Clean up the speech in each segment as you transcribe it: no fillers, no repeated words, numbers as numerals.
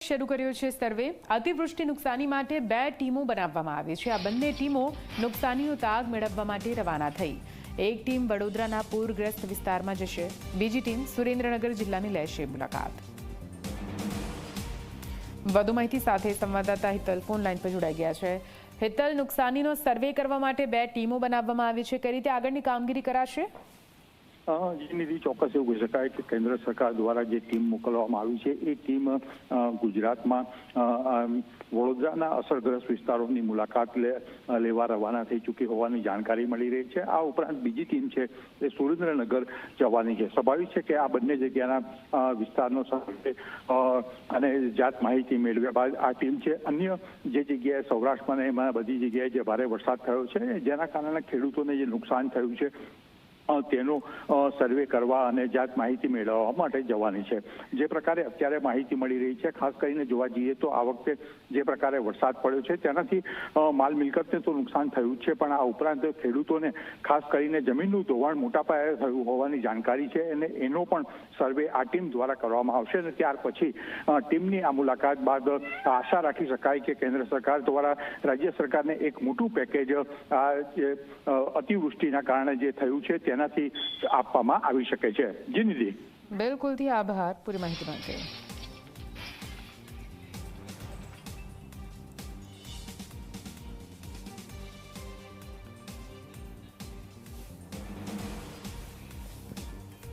શરૂ કર્યો છે સર્વે। અતિવૃષ્ટિ નુકસાની માટે 2 ટીમો બનાવવામાં આવી છે। આ બંને ટીમો નુકસાનીનો તાગ મેળવવા માટે રવાના થઈ। એક ટીમ વડોદરાના પૂરગ્રસ્ત વિસ્તારમાં જશે, બીજી ટીમ સુરેન્દ્રનગર જિલ્લાની લેશે મુલાકાત। વધુ માહિતી સાથે સંવાદદાતા હિતલ ફોન લાઈન પર જોડાઈ ગયા છે। હિતલ, નુકસાનીનો સર્વે કરવા માટે 2 ટીમો બનાવવામાં આવી છે, કઈ રીતે આગળની કામગીરી કરાશે? નિધિ, ચોક્કસ એવું કહી શકાય કે કેન્દ્ર સરકાર દ્વારા જે ટીમ મોકલવામાં આવી છે એ ટીમ ગુજરાતમાં વડોદરાના અસરગ્રસ્ત વિસ્તારોની મુલાકાત લેવા રવાના થઈ ચૂકી હોવાની જાણકારી મળી રહી છે। આ ઉપરાંત બીજી ટીમ છે એ સુરેન્દ્રનગર જવાની છે। સ્વાભાવિક છે કે આ બંને જગ્યાના વિસ્તારનો સર્વે અને જાત માહિતી મેળવ્યા બાદ આ ટીમ છે અન્ય જે જગ્યાએ સૌરાષ્ટ્રમાં એમાં બધી જગ્યાએ જે ભારે વરસાદ થયો છે જેના કારણે ખેડૂતોને જે નુકસાન થયું છે તેનો સર્વે કરવા અને જાત માહિતી મેળવવા માટે જવાની છે। જે પ્રકારે અત્યારે માહિતી મળી રહી છે, ખાસ કરીને જોવા જઈએ તો આ વખતે જે પ્રકારે વરસાદ પડ્યો છે તેનાથી માલ મિલકતને તો નુકસાન થયું જ છે, પણ આ ઉપરાંત ખેડૂતોને ખાસ કરીને જમીનનું ધોવાણ મોટા પાયે થયું હોવાની જાણકારી છે અને એનો પણ સર્વે આ ટીમ દ્વારા કરવામાં આવશે। અને ત્યાર પછી ટીમની આ મુલાકાત બાદ આશા રાખી શકાય કે કેન્દ્ર સરકાર દ્વારા રાજ્ય સરકારને એક મોટું પેકેજ આ જે અતિવૃષ્ટિના કારણે જે થયું છે તેનાથી આપવામાં આવી શકે છે। જી નિધિ, બિલકુલથી આભાર પૂરી માહિતી માટે।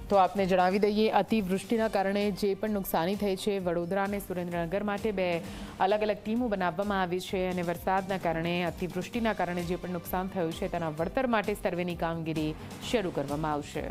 તો આપને જણાવી દઈએ, અતિવૃષ્ટિના કારણે જે પણ નુકસાની થઈ છે વડોદરા અને સુરેન્દ્રનગર માટે 2 અલગ અલગ ટીમો બનાવવામાં આવી છે અને વરસાદના કારણે અતિવૃષ્ટિના કારણે જે પણ નુકસાન થયું છે તેના વળતર માટે સર્વેની કામગીરી શરૂ કરવામાં આવશે।